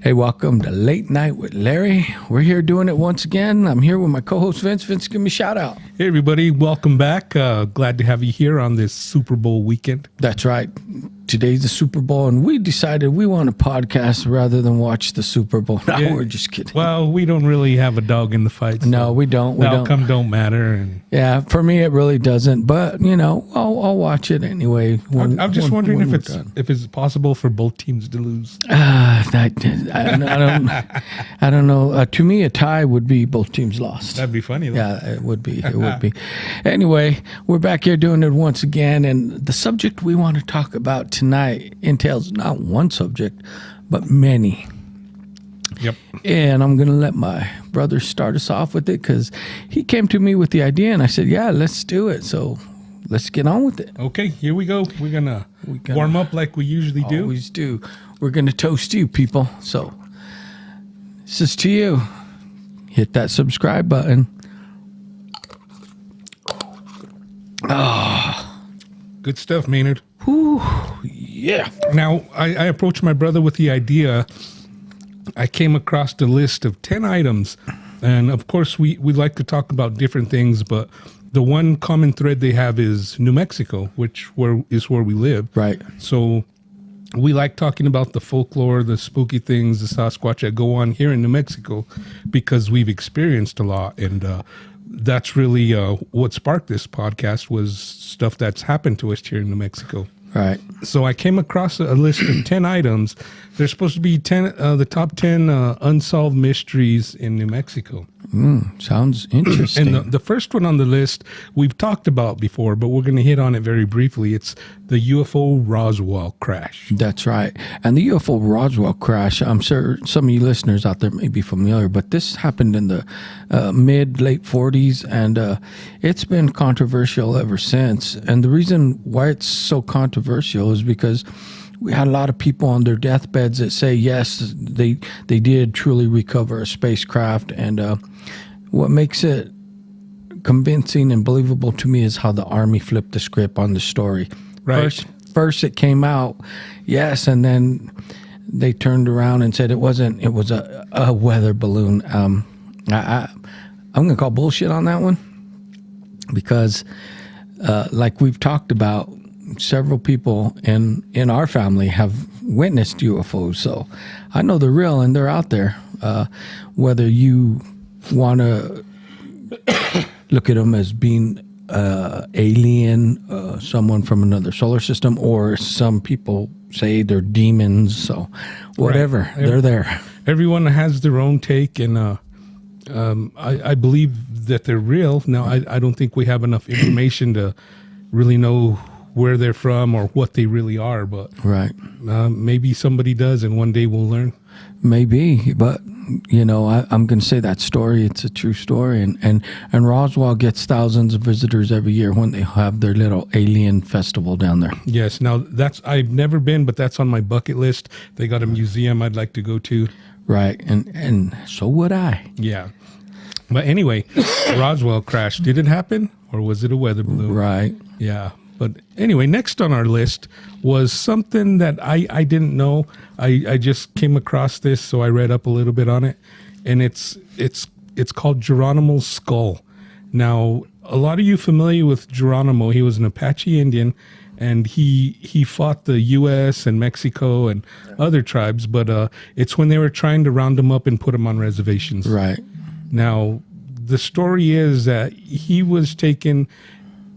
Hey, welcome to Late Night with Larry. We're here doing it once again. I'm here with my co-host Vince. Vince, give me a shout out. Hey, everybody. Welcome back. Glad to have you here on this Super Bowl weekend. That's right. Today's the Super Bowl, and we decided we want to podcast rather than watch the Super Bowl. No, we're just kidding. Well, we don't really have a dog in the fight. So no, we don't. The outcome don't matter. And yeah, for me, it really doesn't. But, you know, I'll watch it anyway. I'm just wondering if it's possible for both teams to lose. I don't know. To me, a tie would be both teams lost. That'd be funny, though. Yeah, it would be. It would be. Anyway, we're back here doing it once again, and the subject we want to talk about tonight entails not one subject, but many. Yep. And I'm going to let my brother start us off with it because he came to me with the idea, and I said, yeah, let's do it. So let's get on with it. Okay, here we go. We're gonna warm up like we usually do. Always do. We're going to toast you, people. So this is to you. Hit that subscribe button. Good stuff, Maynard. Whew, yeah. Now, I approached my brother with the idea. I came across the list of 10 items. And, of course, we like to talk about different things, but the one common thread they have is New Mexico, is where we live. Right. So we like talking about the folklore, the spooky things, the Sasquatch that go on here in New Mexico because we've experienced a lot. And that's really what sparked this podcast was stuff that's happened to us here in New Mexico. Right. So I came across a list of 10 items. There's supposed to be the top 10 unsolved mysteries in New Mexico. Sounds interesting. And the first one on the list we've talked about before, but we're going to hit on it very briefly. It's the UFO Roswell crash. That's right. And the UFO Roswell crash, I'm sure some of you listeners out there may be familiar, but this happened in the late 40s, and it's been controversial ever since. And the reason why it's so controversial is because we had a lot of people on their deathbeds that say, yes, they did truly recover a spacecraft. And what makes it convincing and believable to me is how the Army flipped the script on the story. Right. First it came out, yes, and then they turned around and said it wasn't. It was a weather balloon. I'm going to call bullshit on that one because, like we've talked about, several people in our family have witnessed UFOs, so I know they're real and they're out there. Whether you want to look at them as being alien, someone from another solar system, or some people say they're demons, so whatever, right. They're there. Everyone has their own take, and I believe that they're real. Now, I don't think we have enough information to really know where they're from or what they really are, but right. Maybe somebody does, and one day we'll learn. Maybe, but you know, I'm going to say that story. It's a true story, and Roswell gets thousands of visitors every year when they have their little alien festival down there. Yes, now I've never been, but that's on my bucket list. They got a museum I'd like to go to. Right, and so would I. Yeah, but anyway, Roswell crash. Did it happen, or was it a weather balloon? Right. Yeah. But anyway, next on our list was something that I didn't know. I just came across this, so I read up a little bit on it, and it's called Geronimo's skull. Now, a lot of you familiar with Geronimo? He was an Apache Indian, and he fought the U.S. and Mexico and other tribes. But it's when they were trying to round him up and put him on reservations. Right. Now, the story is that he was taken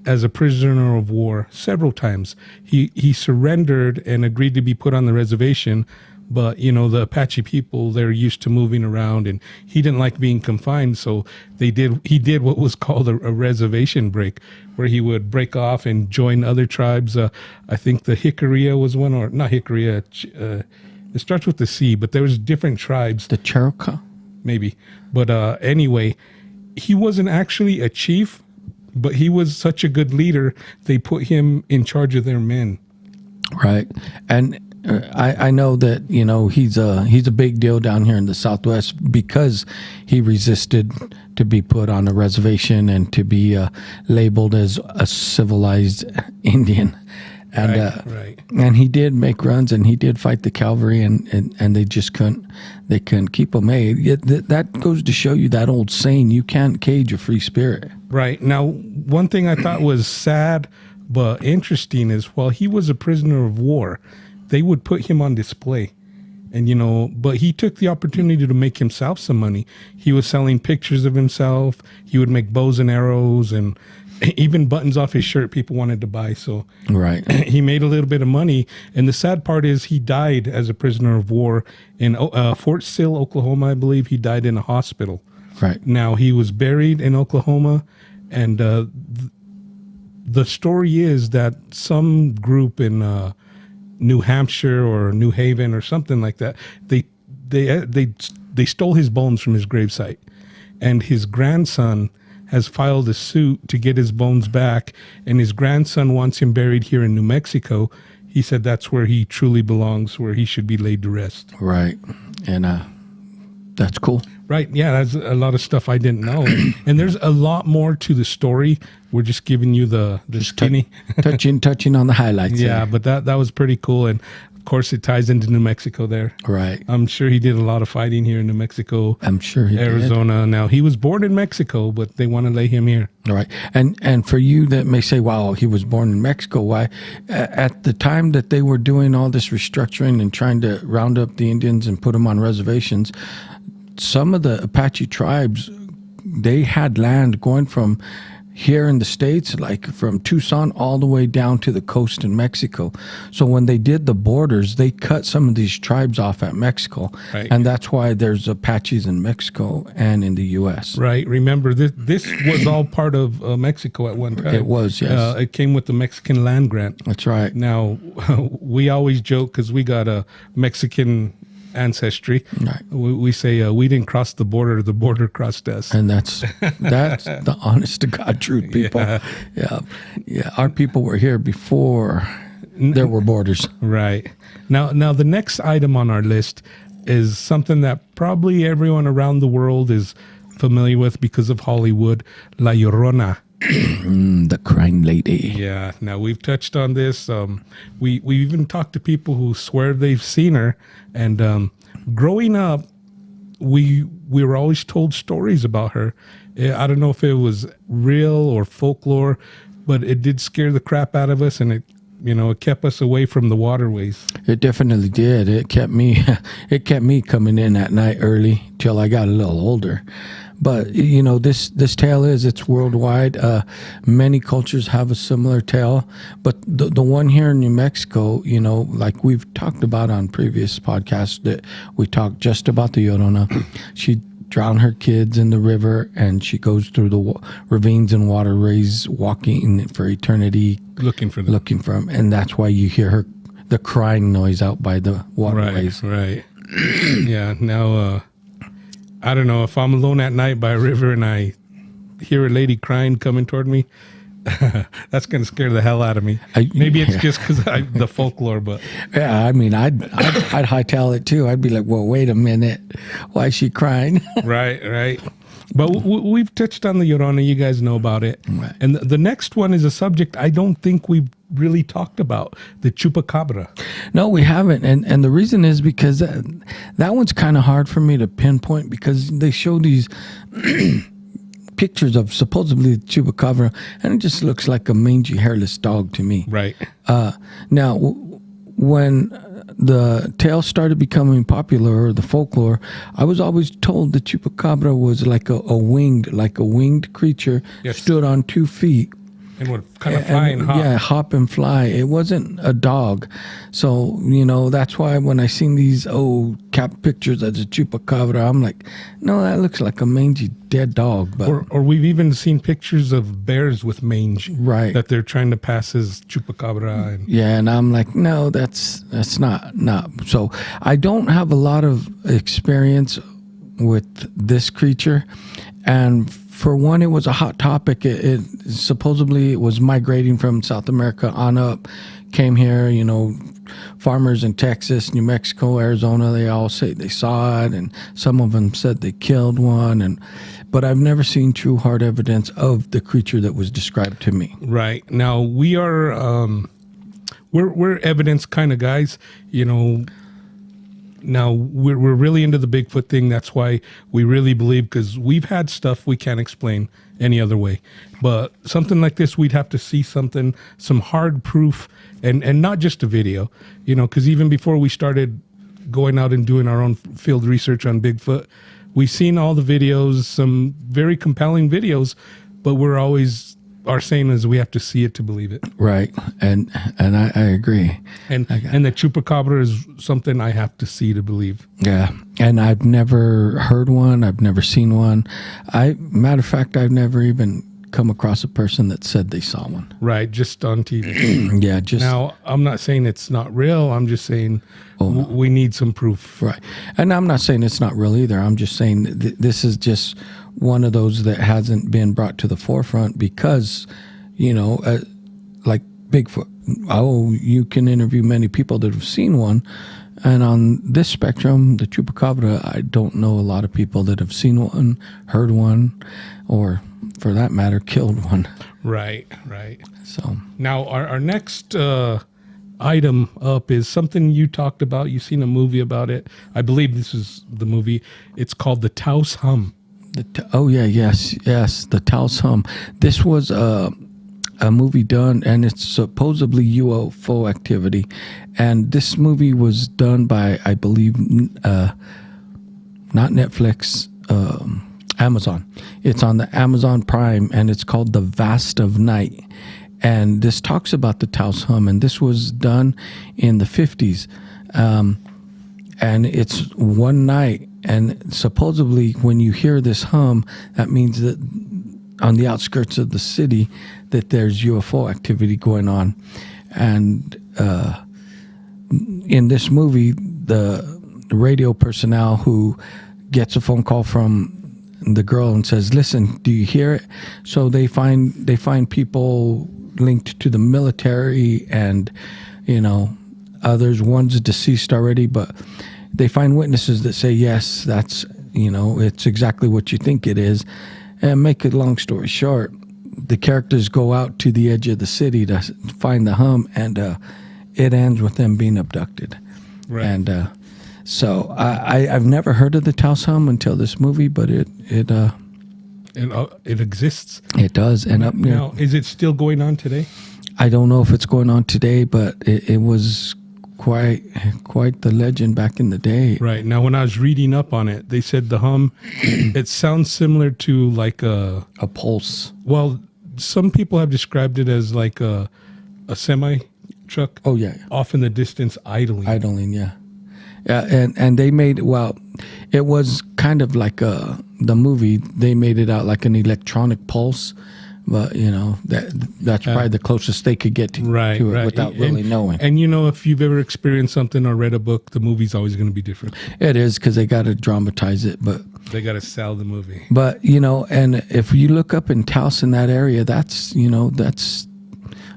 as a prisoner of war several times. He surrendered and agreed to be put on the reservation, but you know, the Apache people, they're used to moving around, and he didn't like being confined, so he did what was called a reservation break, where he would break off and join other tribes. I think the Jicarilla was one, or not Jicarilla, it starts with the C, but there was different tribes. The Cherokee? Maybe. But anyway, he wasn't actually a chief, but he was such a good leader, they put him in charge of their men. Right. And I know that, you know, he's a big deal down here in the Southwest because he resisted to be put on a reservation and to be labeled as a civilized Indian. And right. and he did make runs, and he did fight the cavalry, and they just couldn't keep him. Hey, that goes to show you that old saying: you can't cage a free spirit. Right. Now, one thing I thought was sad but interesting is while he was a prisoner of war, they would put him on display. And, but he took the opportunity to make himself some money. He was selling pictures of himself. He would make bows and arrows and even buttons off his shirt people wanted to buy. So Right. he made a little bit of money. And the sad part is he died as a prisoner of war in Fort Sill, Oklahoma, I believe. He died in a hospital. Right. Now, he was buried in Oklahoma. And the story is that some group in New Hampshire or New Haven or something like that, they stole his bones from his gravesite, and his grandson has filed a suit to get his bones back, and his grandson wants him buried here in New Mexico. He said that's where he truly belongs, where he should be laid to rest. Right. And that's cool. Right. Yeah, that's a lot of stuff I didn't know. And there's a lot more to the story. We're just giving you the skinny. touching on the highlights. Yeah, but that was pretty cool. And of course, it ties into New Mexico there. Right. I'm sure he did a lot of fighting here in New Mexico. I'm sure he Arizona. Now, he was born in Mexico, but they want to lay him here. All right. And for you that may say, wow, he was born in Mexico. Why? At the time that they were doing all this restructuring and trying to round up the Indians and put them on reservations, some of the Apache tribes, they had land going from here in the States, like from Tucson all the way down to the coast in Mexico. So when they did the borders, they cut some of these tribes off at Mexico. Right. And that's why there's Apaches in Mexico and in the U.S. Right. Remember, this was all part of Mexico at one time. It was, yes. It came with the Mexican land grant. That's right. Now, we always joke because we got a Mexican ancestry. Right. We say we didn't cross the border crossed us. And that's the honest to God truth, people. Yeah. Our people were here before there were borders. Right. Now the next item on our list is something that probably everyone around the world is familiar with because of Hollywood, La Llorona. The crying lady. Yeah. Now we've touched on this. We even talked to people who swear they've seen her. And growing up, we were always told stories about her. I don't know if it was real or folklore, but it did scare the crap out of us, and it kept us away from the waterways. It definitely did. It kept me coming in at night early till I got a little older. But this tale it's worldwide. Many cultures have a similar tale, but the one here in New Mexico, like we've talked about on previous podcasts, that we talked just about the Llorona. She drowned her kids in the river, and she goes through the ravines and waterways, walking for eternity, looking for them, and that's why you hear the crying noise out by the waterways. Right. Yeah. Now. I don't know, if I'm alone at night by a river and I hear a lady crying coming toward me, that's going to scare the hell out of me. Maybe it's just because the folklore, but yeah, I mean, I'd hightail it too. I'd be like, well, wait a minute, why is she crying? Right. But we've touched on the Llorona. You guys know about it. Right. And the next one is a subject I don't think we've really talked about, the chupacabra. No, we haven't. And the reason is because that one's kind of hard for me to pinpoint, because they show these pictures of supposedly the chupacabra, and it just looks like a mangy, hairless dog to me. Right. Now, when the tale started becoming popular, or the folklore, I was always told the chupacabra was like a winged creature, Yes. stood on 2 feet. And would kind of fly and hop. Yeah, hop and fly. It wasn't a dog. So, that's why when I seen these cap pictures of the chupacabra, I'm like, no, that looks like a mangy dead dog. But Or we've even seen pictures of bears with mange. Right. That they're trying to pass as chupacabra. And yeah, and I'm like, no, that's not. So I don't have a lot of experience with this creature. And for one, it was a hot topic. It supposedly it was migrating from South America on up, came here. Farmers in Texas, New Mexico, Arizona, they all say they saw it, and some of them said they killed one. But I've never seen true hard evidence of the creature that was described to me. Right. Now we are we're evidence kind of guys, you know. Now we're really into the Bigfoot thing. That's why we really believe, because we've had stuff we can't explain any other way. But something like this, we'd have to see something, some hard proof, and not just a video, you know, because even before we started going out and doing our own field research on Bigfoot, we've seen all the videos, some very compelling videos, but our saying is we have to see it to believe it. Right. And I agree. And the chupacabra is something I have to see to believe. Yeah. And I've never heard one. I've never seen one. Matter of fact, I've never even come across a person that said they saw one. Right. Just on TV. Yeah. Just now, I'm not saying it's not real. I'm just saying we need some proof. right. And I'm not saying it's not real either. I'm just saying this is just one of those that hasn't been brought to the forefront because, you know, like Bigfoot. Oh, you can interview many people that have seen one. And on this spectrum, the chupacabra, I don't know a lot of people that have seen one, heard one, or for that matter, killed one. Right. So Now, our next item up is something you talked about. You've seen a movie about it. I believe this is the movie. It's called The Taos Hum. Yes, the Taos Hum. This was a movie done, and it's supposedly UFO activity. And this movie was done by, I believe, not Netflix, Amazon. It's on the Amazon Prime, and it's called The Vast of Night. And this talks about the Taos Hum, and this was done in the 50s. And it's one night, and supposedly when you hear this hum, that means that on the outskirts of the city that there's UFO activity going on. And in this movie, the radio personnel who gets a phone call from the girl and says, "Listen, do you hear it?" So they find people linked to the military and, you know, others. One's deceased already, but they find witnesses that say, yes, that's, you know, it's exactly what you think it is. And make a long story short, the characters go out to the edge of the city to find the hum, and it ends with them being abducted. Right. And so I've never heard of the Taos Hum until this movie, but it exists. It does. And up near, Now, is it still going on today? I don't know if it's going on today, but it was quite the legend back in the day. Right. Now, when I was reading up on it, they said the hum, it sounds similar to like a pulse. Well, some people have described it as like a semi truck. Oh yeah. Off in the distance, idling. Yeah. Yeah, and they made, well, it was kind of like the movie. They made it out like an electronic pulse, but you know that's probably the closest they could get to it without really knowing. And you know, if you've ever experienced something or read a book, the movie's always going to be different. It is, because they got to dramatize it, but they got to sell the movie. But you know, and if you look up in Taos in that area, that's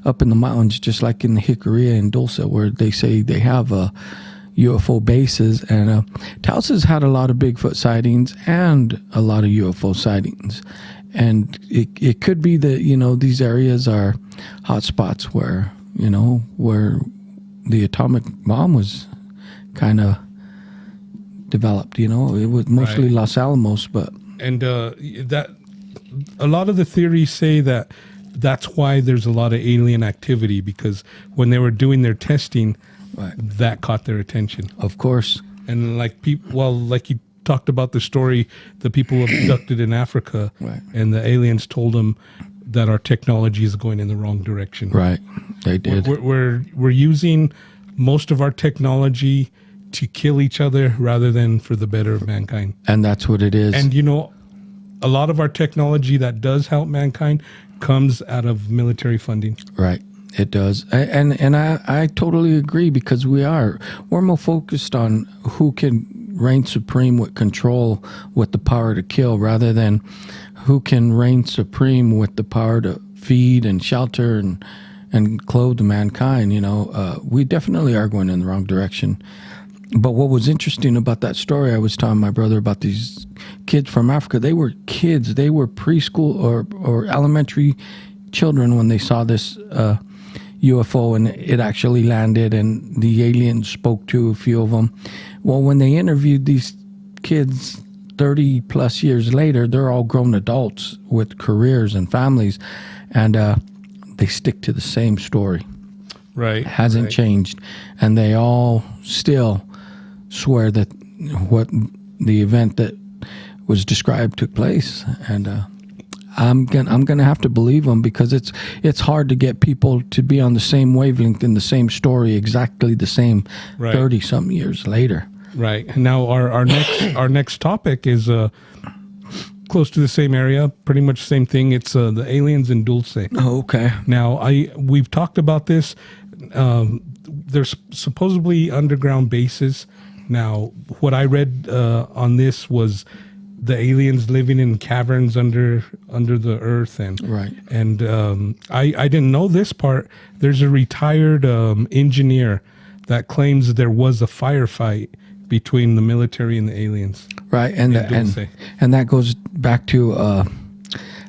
up in the mountains, just like in the Jicarilla and Dulce, where they say they have UFO bases, and Taos has had a lot of Bigfoot sightings and a lot of UFO sightings, and it could be that, you know, these areas are hot spots where, you know, where the atomic bomb was kind of developed. You know, it was mostly right. Los Alamos, but that a lot of the theories say that's why there's a lot of alien activity, because when they were doing their testing, right. that caught their attention. Of course. And like like you talked about the story, the people abducted in Africa, right. and the aliens told them that our technology is going in the wrong direction. Right, they did. We're using most of our technology to kill each other rather than for the better of mankind. And that's what it is. And you know, a lot of our technology that does help mankind comes out of military funding. Right. It does. And I totally agree, because we're more focused on who can reign supreme with control, with the power to kill, rather than who can reign supreme with the power to feed and shelter and clothe mankind. You know, we definitely are going in the wrong direction. But what was interesting about that story, I was telling my brother about these kids from Africa. They were kids. They were preschool or elementary children when they saw this UFO and it actually landed and the aliens spoke to a few of them. Well, when they interviewed these kids 30 plus years later, they're all grown adults with careers and families, and they stick to the same story. Right. It hasn't right. changed, and they all still swear that what the event that was described took place, and I'm gonna have to believe them because it's hard to get people to be on the same wavelength in the same story, exactly the same, Right. 30-something years later. Right. Now our next topic is close to the same area, pretty much same thing. It's the aliens in Dulce. Oh, okay. Now we've talked about this. There's supposedly underground bases. Now, what I read on this was the aliens living in caverns under the earth, and Right. And I didn't know this part. There's a retired engineer that claims there was a firefight between the military and the aliens. Right, and Dulce. and that goes back to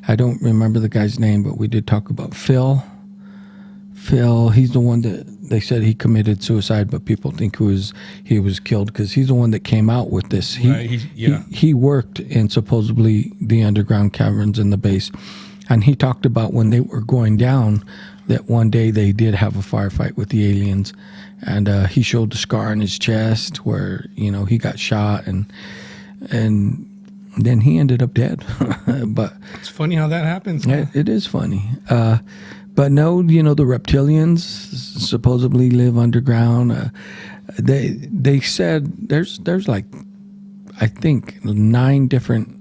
I don't remember the guy's name, but we did talk about Phil. Phil, he's the one that they said he committed suicide, but people think he was killed because he's the one that came out with this. He worked in supposedly the underground caverns in the base, and he talked about when they were going down that one day they did have a firefight with the aliens, and he showed the scar on his chest where he got shot, and then he ended up dead. But It's funny how that happens. Huh? it is funny. But no, the reptilians supposedly live underground. They said there's like, I think 9 different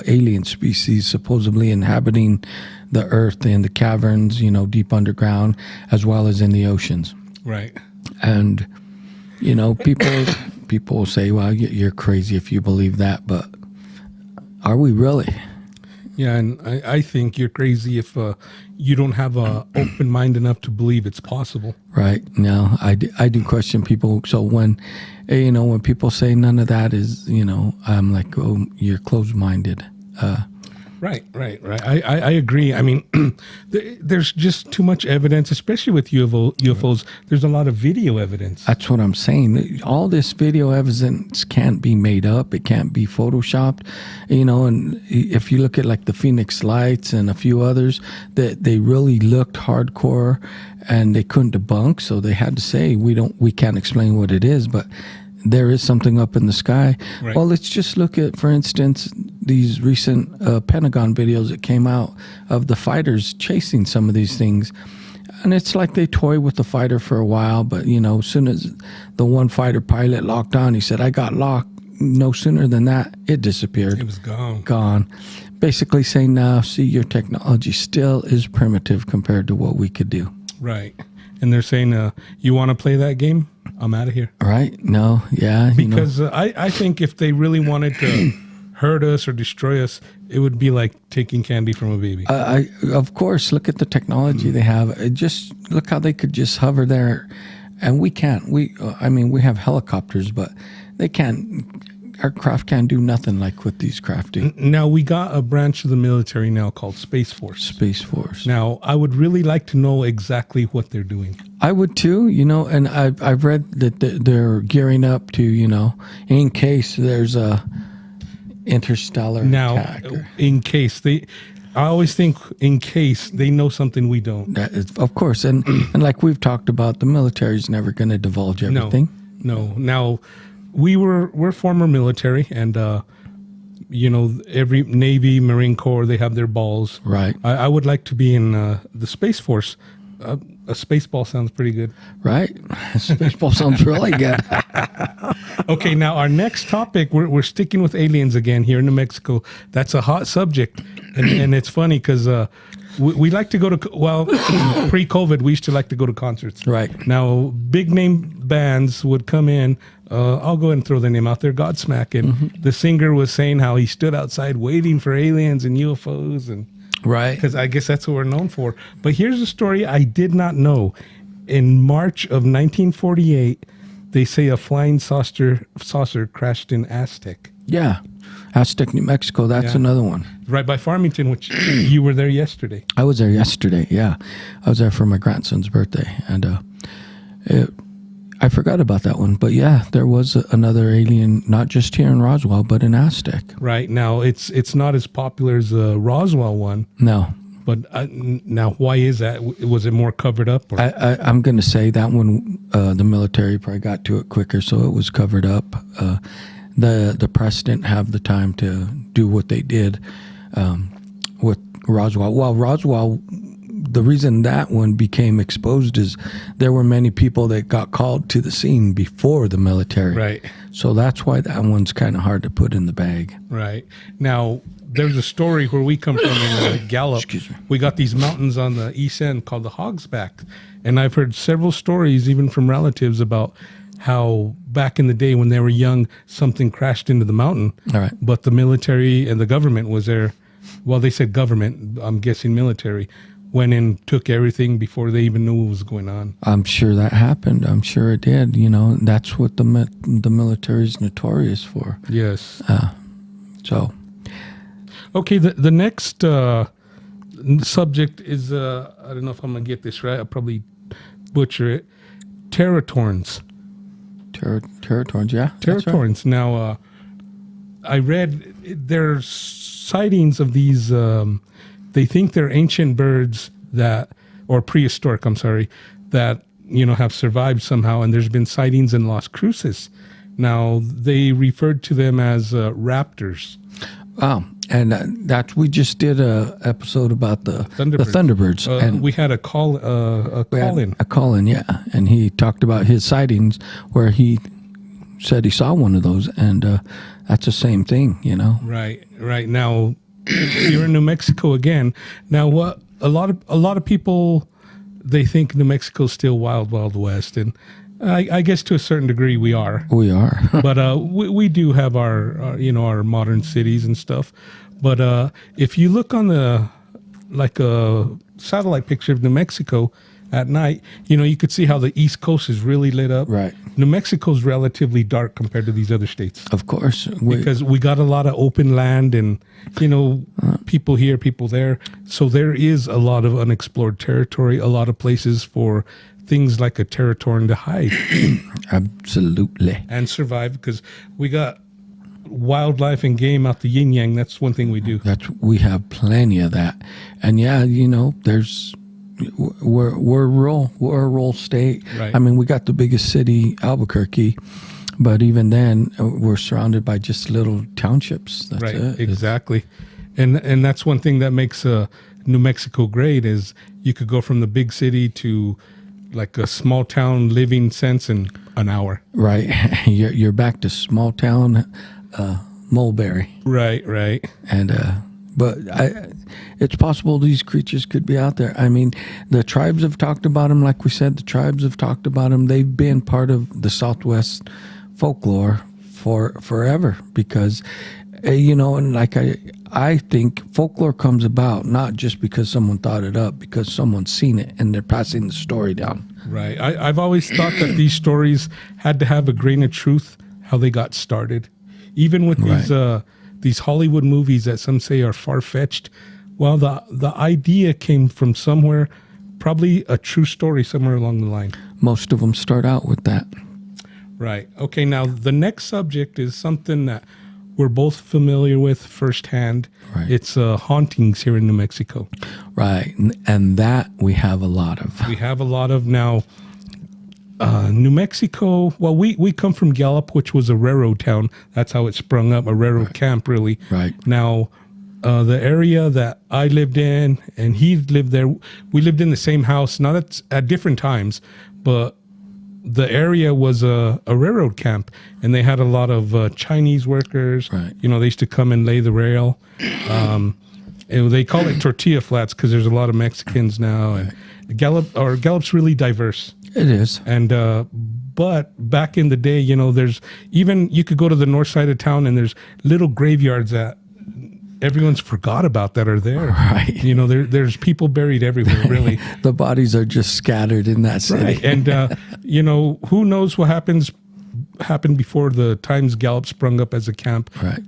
alien species supposedly inhabiting the earth in the caverns, deep underground, as well as in the oceans. Right. And people say, well, you're crazy if you believe that, but are we really? Yeah, and I think you're crazy if you don't have a open mind enough to believe it's possible. Right. No, I do question people. So when people say none of that is, I'm like, oh, you're closed-minded. Right. I agree. I mean, there's just too much evidence, especially with UFOs. There's a lot of video evidence. That's what I'm saying. All this video evidence can't be made up. It can't be photoshopped, and if you look at like the Phoenix Lights and a few others, that they really looked hardcore and they couldn't debunk. So they had to say, we can't explain what it is, but there is something up in the sky. Right. Well, let's just look at, for instance, these recent Pentagon videos that came out of the fighters chasing some of these things. And it's like they toy with the fighter for a while, but, as soon as the one fighter pilot locked on, he said, I got locked. No sooner than that, it disappeared. It was gone. Gone. Basically saying, now, see, your technology still is primitive compared to what we could do. Right. And they're saying, you want to play that game? I'm out of here. Right? No, yeah. Because I think if they really wanted to hurt us or destroy us, it would be like taking candy from a baby. Of course, look at the technology they have. Just look how they could just hover there, and we can't. We have helicopters, but they can't. Our craft can't do nothing like what these craft do. Now, we got a branch of the military now called Space Force. Space Force. Now, I would really like to know exactly what they're doing. I would too, and I've read that they're gearing up to, in case there's a interstellar attack. In case I always think in case they know something we don't. That is, of course, and like we've talked about, the military's never going to divulge everything. No. Now, we're former military, and every Navy, Marine Corps, they have their balls. Right. I would like to be in the Space Force. A space ball sounds pretty good. Right. Space ball sounds really good. Okay, now our next topic, we're sticking with aliens again here in New Mexico. That's a hot subject, and it's funny because we like to go to, pre-COVID, we used to like to go to concerts. Right. Now, big name bands would come in. I'll go ahead and throw the name out there, Godsmack. And the singer was saying how he stood outside waiting for aliens and UFOs. And Right. because I guess that's what we're known for. But here's a story I did not know. In March of 1948, they say a flying saucer crashed in Aztec. Yeah. Aztec, New Mexico. That's another one. Right by Farmington, which you were there yesterday. I was there yesterday. Yeah. I was there for my grandson's birthday. And I forgot about that one. But yeah, there was another alien, not just here in Roswell, but in Aztec. Right. Now, it's not as popular as the Roswell one. No. But now, why is that? Was it more covered up? Or? I'm going to say that one, the military probably got to it quicker, so it was covered up. The press didn't have the time to do what they did with Roswell. Well, Roswell, the reason that one became exposed is there were many people that got called to the scene before the military. Right. So that's why that one's kind of hard to put in the bag. Right. Now, there's a story where we come from in Gallup. Excuse me. We got these mountains on the east end called the Hog's Back. And I've heard several stories, even from relatives, about how back in the day when they were young, something crashed into the mountain. All right. But the military and the government was there. Well, they said government, I'm guessing military, went and took everything before they even knew what was going on. I'm sure that happened. I'm sure it did. You know, that's what the military is notorious for. Yes. So... Okay, the next subject is, I don't know if I'm going to get this right. I'll probably butcher it. Teratorns. Teratorns, yeah. Teratorns. Right. Now, I read there's sightings of these, they think they're ancient birds that, or prehistoric, I'm sorry, that, you know, have survived somehow. And there's been sightings in Las Cruces. Now, they referred to them as raptors. Wow. And we just did a episode about the Thunderbirds. And we had a call in, yeah. And he talked about his sightings where he said he saw one of those, and that's the same thing, you know. Right. Now, you're in New Mexico again. Now, what a lot of people, they think New Mexico's still wild, wild west, and I guess to a certain degree we are. We are. But we do have our modern cities and stuff. But if you look on a satellite picture of New Mexico at night, you know, you could see how the East Coast is really lit up. Right. New Mexico's relatively dark compared to these other states. Of course. Because we got a lot of open land and, you know, people here, people there. So there is a lot of unexplored territory, a lot of places for things like a Teratorn to hide. Absolutely. And survive, because we got wildlife and game out the yin yang. That's one thing we do. We have plenty of that. And yeah, you know, we're a rural state. Right. I mean, we got the biggest city, Albuquerque, but even then we're surrounded by just little townships. That's right. it. Exactly. And that's one thing that makes New Mexico great is you could go from the big city to like a small town living sense in an hour. Right. You're back to small town Mulberry. Right. And but it's possible these creatures could be out there. I mean, the tribes have talked about them. Like we said, the tribes have talked about them. They've been part of the Southwest folklore for forever because, you know, and like I think folklore comes about not just because someone thought it up, because someone's seen it and they're passing the story down. Right. I've always thought that these stories had to have a grain of truth, how they got started. Even with these Hollywood movies that some say are far-fetched, well, the idea came from somewhere, probably a true story somewhere along the line. Most of them start out with that. Right. Okay, now the next subject is something that we're both familiar with firsthand. Right. It's hauntings here in New Mexico. Right, and that we have a lot of. We have a lot of now. New Mexico, well, we come from Gallup, which was a railroad town. That's how it sprung up, a railroad camp, really. Right. Now, the area that I lived in and he lived there, we lived in the same house, not at different times, but the area was a railroad camp, and they had a lot of Chinese workers. Right. You know, they used to come and lay the rail. And they call it tortilla flats because there's a lot of Mexicans now. And Gallup's really diverse. It is. And but back in the day, you know, you could go to the north side of town and there's little graveyards that everyone's forgot about that are there. Right. You know, there's people buried everywhere, really. The bodies are just scattered in that city. Right. And, you know, who knows what happens happened before the Times Gallup sprung up as a camp. Right.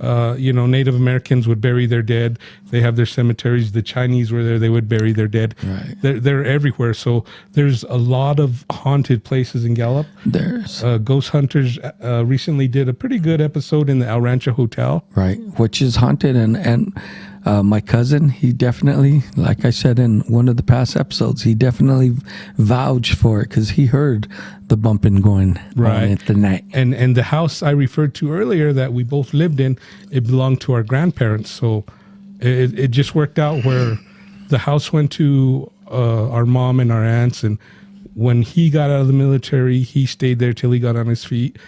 Native Americans would bury their dead. They have their cemeteries. The Chinese were there. They would bury their dead. Right. They're everywhere. So there's a lot of haunted places in Gallup. There's Ghost Hunters recently did a pretty good episode in the El Rancho Hotel. right, which is haunted, and my cousin, he definitely, like I said in one of the past episodes, he definitely vouched for it because he heard the bumping going on at the night. And the house I referred to earlier that we both lived in, it belonged to our grandparents. So it just worked out where the house went to our mom and our aunts. And when he got out of the military, he stayed there till he got on his feet.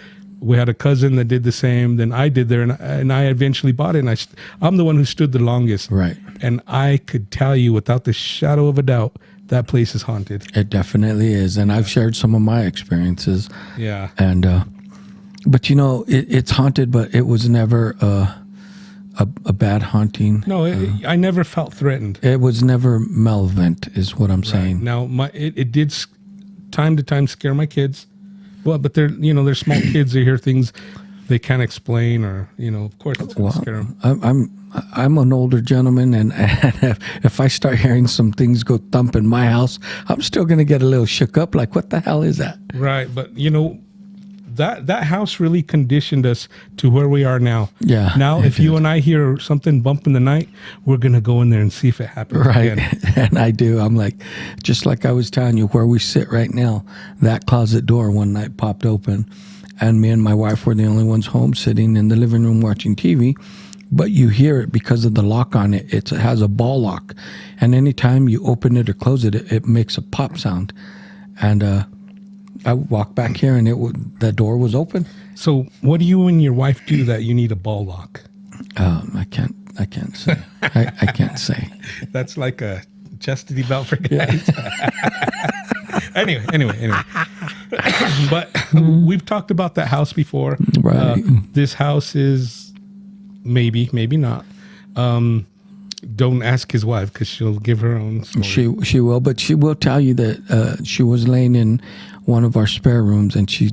We had a cousin that did the same. Then I did there, and I eventually bought it. And I'm the one who stood the longest. Right. And I could tell you without the shadow of a doubt, that place is haunted. It definitely is. And I've shared some of my experiences. Yeah. And, but it's haunted, but it was never a bad haunting. No, I never felt threatened. It was never malevolent, is what I'm saying. Now, it did time to time scare my kids. Well, but they're small kids. They hear things they can't explain, or of course it's going to scare them. I'm an older gentleman, and if I start hearing some things go thump in my house, I'm still going to get a little shook up. Like, what the hell is that? Right, but that house really conditioned us to where we are now. Yeah. Now, if you and I hear something bump in the night, we're going to go in there and see if it happens Right. again. And I do. I'm like, just like I was telling you, where we sit right now, that closet door one night popped open, and me and my wife were the only ones home sitting in the living room watching TV. But you hear it because of the lock on it. It has a ball lock. And anytime you open it or close it, it makes a pop sound. And I walked back here, and the door was open. So what do you and your wife do that you need a ball lock? I can't say. I can't say. That's like a chastity belt for guys. Anyway. But we've talked about that house before. Right. This house is maybe not. Don't ask his wife because she'll give her own story. She will, but she will tell you that she was laying in one of our spare rooms, and she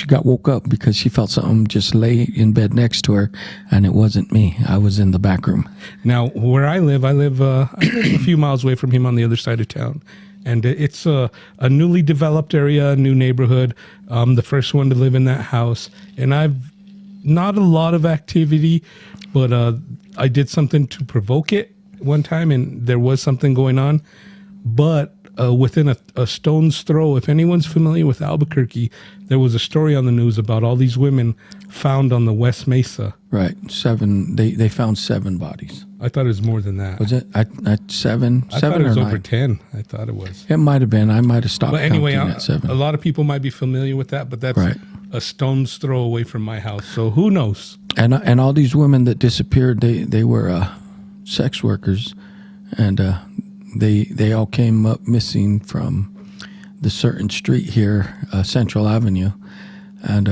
got woke up because she felt something just lay in bed next to her, and it wasn't me. I was in the back room. Now, where I live a few miles away from him on the other side of town, and it's a newly developed area, a new neighborhood. I'm the first one to live in that house, and I've not a lot of activity, but I did something to provoke it one time, and there was something going on, but within a stone's throw, if anyone's familiar with Albuquerque, there was a story on the news about all these women found on the West Mesa. Right, 7. They found 7 bodies. I thought it was more than that. Was it at 7? I 7 thought it was or over 9? 10. I thought it was. It might have been. I might have stopped But anyway, counting at 7. a lot of people might be familiar with that, but that's Right. a stone's throw away from my house. So who knows? And all these women that disappeared, they were sex workers, and they all came up missing from the certain street here, Central Avenue, and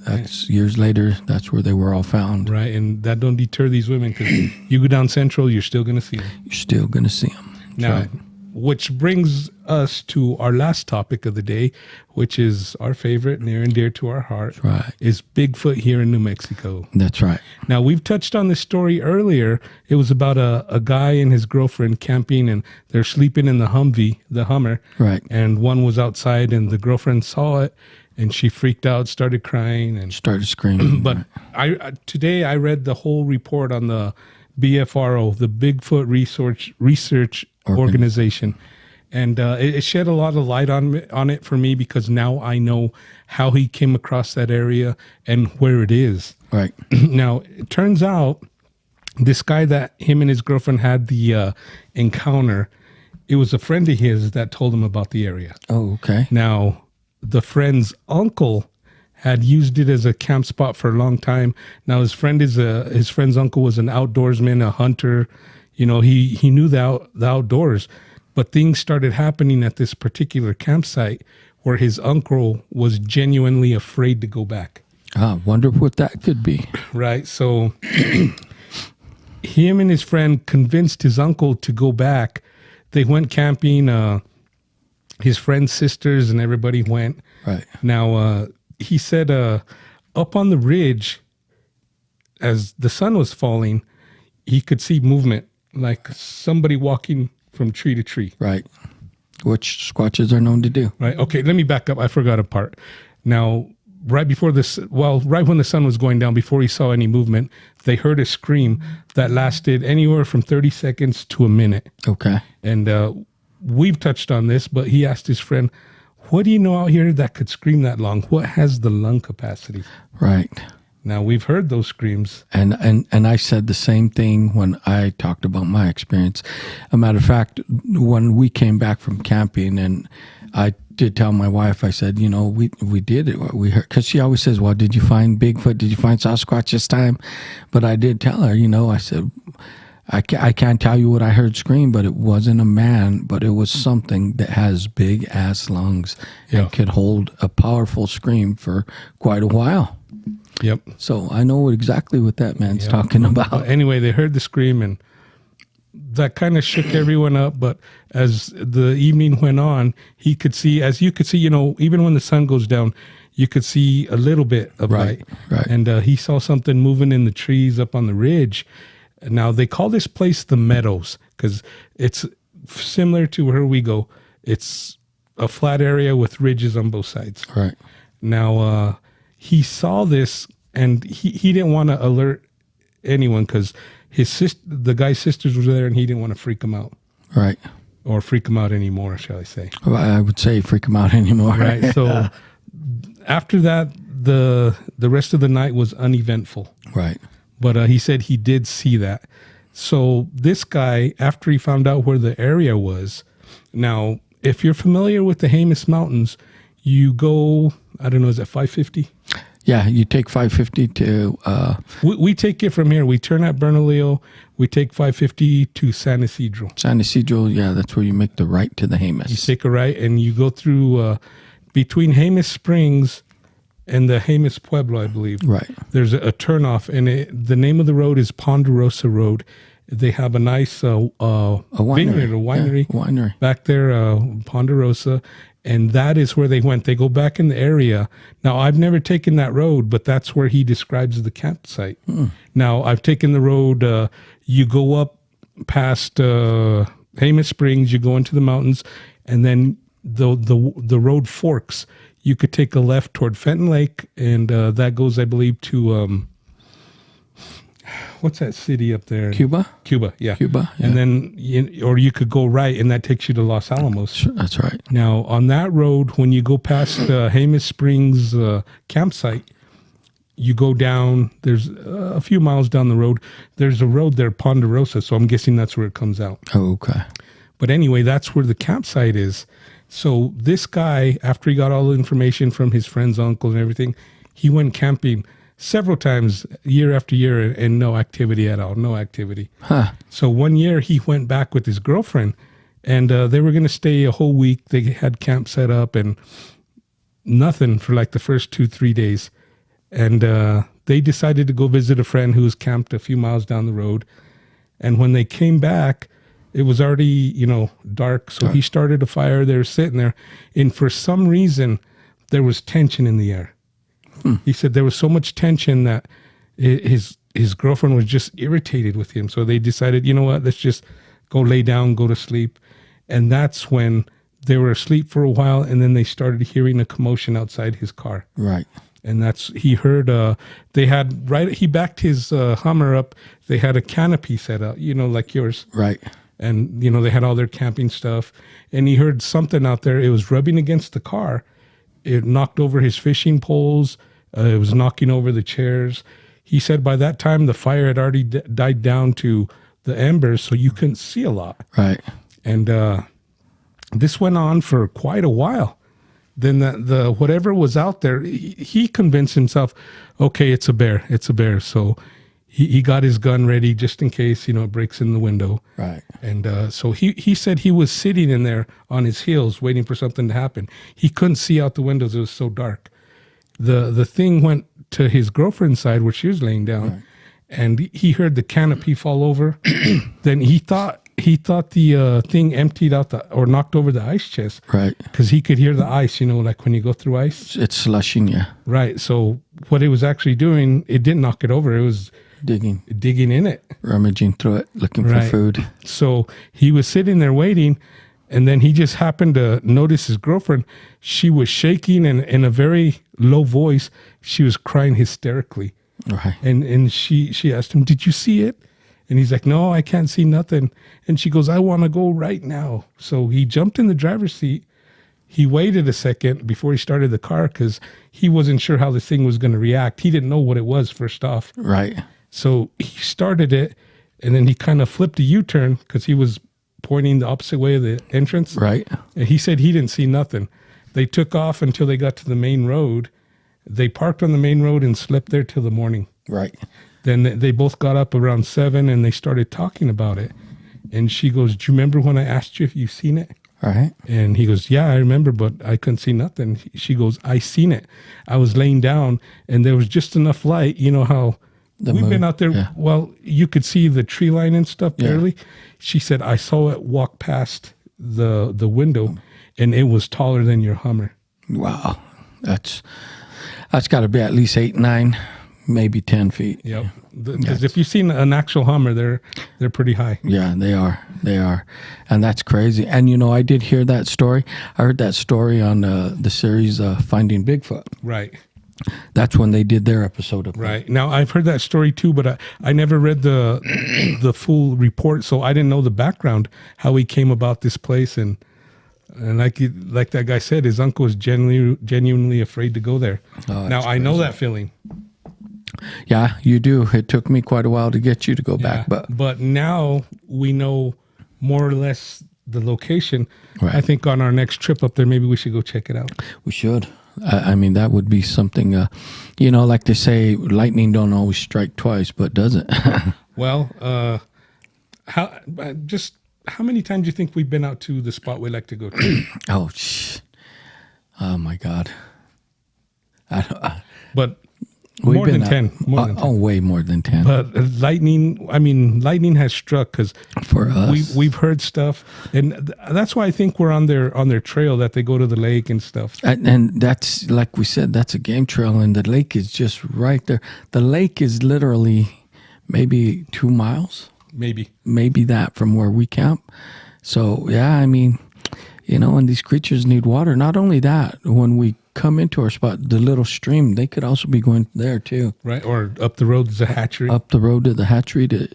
that's years later. That's where they were all found. Right, and that don't deter these women because you go down Central, you're still going to see them. You're still gonna see them. Now, which brings us to our last topic of the day, which is our favorite, near and dear to our heart, Right. is Bigfoot here in New Mexico. That's right. Now, we've touched on this story earlier. It was about a guy and his girlfriend camping, and they're sleeping in the Hummer. Right. And one was outside, and the girlfriend saw it, and she freaked out, started crying. And Started screaming. but today I read the whole report on the BFRO, the Bigfoot Research Organization, and it shed a lot of light on it for me because now I know how he came across that area and where it is. Right. Now, it turns out this guy that him and his girlfriend had the encounter, it was a friend of his that told him about the area. Oh, okay. Now, the friend's uncle had used it as a camp spot for a long time. Now, his friend's uncle was an outdoorsman, a hunter. You know, he knew the outdoors, but things started happening at this particular campsite where his uncle was genuinely afraid to go back. Wonder what that could be. Right. So him and his friend convinced his uncle to go back. They went camping. His friend's sisters and everybody went. Right. Now, he said up on the ridge, as the sun was falling, he could see movement, like somebody walking from tree to tree. Right. Which Squatches are known to do. Right. Okay, let me back up. I forgot a part. Now, right when the sun was going down, before he saw any movement, they heard a scream that lasted anywhere from 30 seconds to a minute. Okay. And we've touched on this, but he asked his friend, what do you know out here that could scream that long? What has the lung capacity? Right. Now, we've heard those screams. And I said the same thing when I talked about my experience. A matter of fact, when we came back from camping, and I did tell my wife, I said, we did it. We heard, because she always says, well, did you find Bigfoot? Did you find Sasquatch this time? But I did tell her, I said, I can't tell you what I heard scream, but it wasn't a man, but it was something that has big ass lungs and could hold a powerful scream for quite a while. Yep. So I know exactly what that man's talking about. But anyway, they heard the scream, and that kind of shook everyone up. But as the evening went on, he could see, as you could see, even when the sun goes down, you could see a little bit of light. Right. And he saw something moving in the trees up on the ridge. Now, they call this place the Meadows because it's similar to where we go. It's a flat area with ridges on both sides. Right. Now, he saw this, and he didn't want to alert anyone because the guy's sisters were there, and he didn't want to freak them out. Right. Or freak them out anymore, shall I say. Well, I would say freak them out anymore. Right. So after that, the rest of the night was uneventful. Right. But he said he did see that. So this guy, after he found out where the area was, now, if you're familiar with the Jemez Mountains, you go, I don't know, is it 550? Yeah, you take 550 to... We take it from here. We turn at Bernalillo. We take 550 to San Isidro. San Isidro, yeah, that's where you make the right to the Jemez. You take a right, and you go through between Jemez Springs and the Jemez Pueblo, I believe. Right. There's a turnoff, and the name of the road is Ponderosa Road. They have a nice vineyard, a winery, winery back there, Ponderosa, and that is where they went. They go back in the area. Now, I've never taken that road, but that's where he describes the campsite. Now, I've taken the road. You go up past Jemez Springs, you go into the mountains, and then the road forks. You could take a left toward Fenton Lake, and that goes, I believe, to what's that city up there? Cuba, yeah. Yeah. And then, or you could go right, and that takes you to Los Alamos. Sure, that's right. Now, on that road, when you go past Jemez Springs campsite, you go down. There's a few miles down the road. There's a road there, Ponderosa. So I'm guessing that's where it comes out. Oh, okay. But anyway, that's where the campsite is. So this guy, after he got all the information from his friend's uncle and everything, he went camping several times, year after year, and no activity at all, no activity. Huh. So one year he went back with his girlfriend, and they were going to stay a whole week. They had camp set up and nothing for like the first 2-3 days. And they decided to go visit a friend who was camped a few miles down the road. And when they came back, it was already, dark. So he started a fire. They were sitting there. And for some reason, there was tension in the air. He said there was so much tension that his girlfriend was just irritated with him. So they decided, you know what, let's just go lay down, go to sleep. And that's when they were asleep for a while. And then they started hearing a commotion outside his car. Right. And he heard, he backed his Hummer up. They had a canopy set up, like yours. Right. And, they had all their camping stuff. And he heard something out there. It was rubbing against the car. It knocked over his fishing poles. It was knocking over the chairs. He said by that time, the fire had already died down to the embers, so you couldn't see a lot. Right. And this went on for quite a while. Then the whatever was out there, he convinced himself, okay, it's a bear. It's a bear. So he got his gun ready just in case, it breaks in the window. Right. And so he said he was sitting in there on his heels waiting for something to happen. He couldn't see out the windows. It was so dark. The thing went to his girlfriend's side where she was laying down, and he heard the canopy fall over. Then he thought he thought the thing emptied out or knocked over the ice chest. Right. Because he could hear the ice, like when you go through ice. It's slushing, yeah. Right. So what it was actually doing, it didn't knock it over. It was digging in it. Rummaging through it, looking for food. So he was sitting there waiting, and then he just happened to notice his girlfriend. She was shaking, and in a very low voice, she was crying hysterically. Right. And she asked him, "Did you see it?" And he's like, "No, I can't see nothing." And she goes, "I want to go right now." So he jumped in the driver's seat. He waited a second before he started the car because he wasn't sure how this thing was going to react. He didn't know what it was, first off. Right. So he started it, and then he kind of flipped a U-turn because he was pointing the opposite way of the entrance. Right. And he said he didn't see nothing. They took off until they got to the main road. They parked on the main road and slept there till the morning. Right. Then they both got up around 7 and they started talking about it. And she goes, "Do you remember when I asked you if you've seen it?" Right. And he goes, "Yeah, I remember, but I couldn't see nothing." She goes, "I seen it. I was laying down and there was just enough light. You know how we've been out there. Yeah. Well, you could see the tree line and stuff barely." Yeah. She said, "I saw it walk past the window and it was taller than your Hummer." Wow. That's got to be at least 8, 9, maybe 10 feet. Yep. Because if you've seen an actual Hummer, they're pretty high. Yeah, they are. They are. And that's crazy. And, I did hear that story. I heard that story on the series Finding Bigfoot. Right. That's when they did their episode of Right. Now, I've heard that story too, but I never read the full report, so I didn't know the background, how he came about this place. And like that guy said, his uncle was genuinely afraid to go there. Oh, now, I know that feeling. Yeah, you do. It took me quite a while to get you to go back. But now we know more or less the location. Right. I think on our next trip up there, maybe we should go check it out. We should. I mean, that would be something, like they say, lightning don't always strike twice, but does it? Well, how many times do you think we've been out to the spot we like to go to? Oh my God. But more than 10. Way more than 10. But lightning has struck because for us, we've heard stuff, and that's why I think we're on their trail, that they go to the lake and stuff. And that's, like we said, that's a game trail, and the lake is just right there. The lake is literally maybe 2 miles, maybe that from where we camp. So yeah, and these creatures need water. Not only that, when we come into our spot, the little stream, they could also be going there too. Right. Or up the road to the hatchery. Up the road to the hatchery to,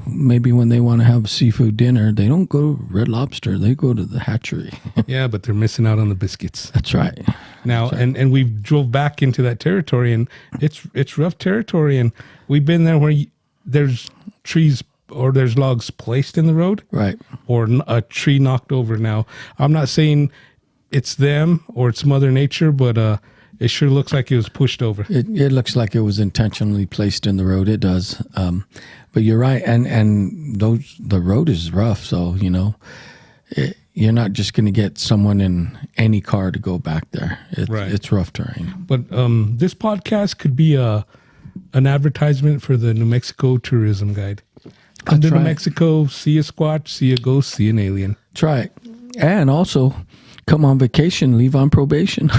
maybe when they want to have seafood dinner, they don't go to Red Lobster, they go to the hatchery. Yeah, but they're missing out on the biscuits. That's right. Now, that's right. And we drove back into that territory, and it's rough territory, and we've been there where there's trees or there's logs placed in the road. Right. Or a tree knocked over. Now, I'm not saying it's them or it's Mother Nature, but it sure looks like it was pushed over. It looks like it was intentionally placed in the road. It does. But you're right. And the road is rough. So, you're not just going to get someone in any car to go back there. It's rough terrain. But this podcast could be an advertisement for the New Mexico tourism guide. Come to New Mexico, see a squatch, see a ghost, see an alien. That's right. And also, come on vacation, leave on probation.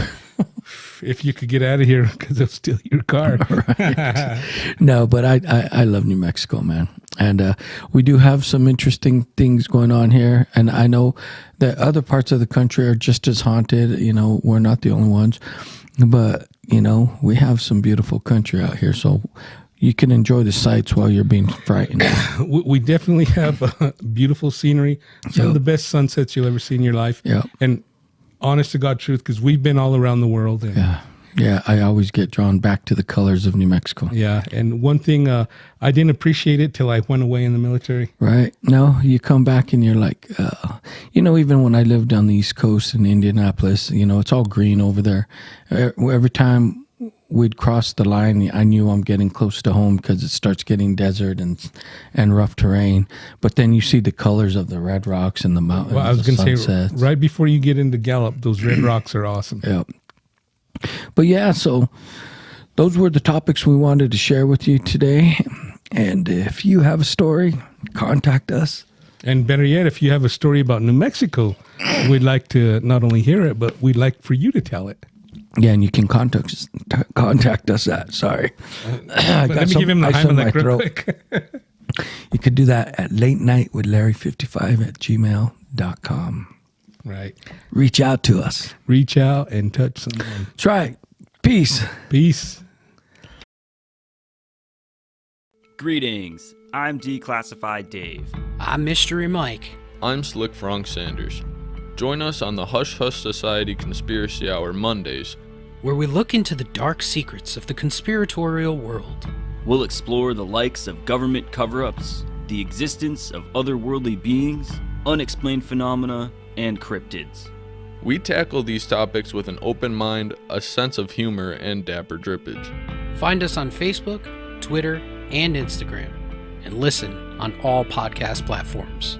If you could get out of here, because they'll steal your car. Right. No, but I love New Mexico, man. And we do have some interesting things going on here. And I know that other parts of the country are just as haunted. We're not the only ones. But, we have some beautiful country out here. So you can enjoy the sights while you're being frightened. We definitely have beautiful scenery. Some of the best sunsets you'll ever see in your life. Yeah. And honest to God truth, because we've been all around the world. And yeah, I always get drawn back to the colors of New Mexico. Yeah, and one thing, I didn't appreciate it till I went away in the military. Right. No, you come back and you're like, even when I lived on the East Coast in Indianapolis, it's all green over there. Every time we'd cross the line, I knew I'm getting close to home because it starts getting desert and rough terrain. But then you see the colors of the red rocks and the mountains. Well, I was going to say, right before you get into Gallup, those red rocks are awesome. Yeah. But yeah, so those were the topics we wanted to share with you today. And if you have a story, contact us. And better yet, if you have a story about New Mexico, we'd like to not only hear it, but we'd like for you to tell it. Yeah, and you can contact us at, sorry. But let me give him the Heimlich real quick. You could do that at latenightwithlarry55@gmail.com. Right. Reach out to us. Reach out and touch someone. Try. Peace. Peace. Greetings. I'm Declassified Dave. I'm Mystery Mike. I'm Slick Frank Sanders. Join us on the Hush Hush Society Conspiracy Hour Mondays, where we look into the dark secrets of the conspiratorial world. We'll explore the likes of government cover-ups, the existence of otherworldly beings, unexplained phenomena, and cryptids. We tackle these topics with an open mind, a sense of humor, and dapper drippage. Find us on Facebook, Twitter, and Instagram, and listen on all podcast platforms.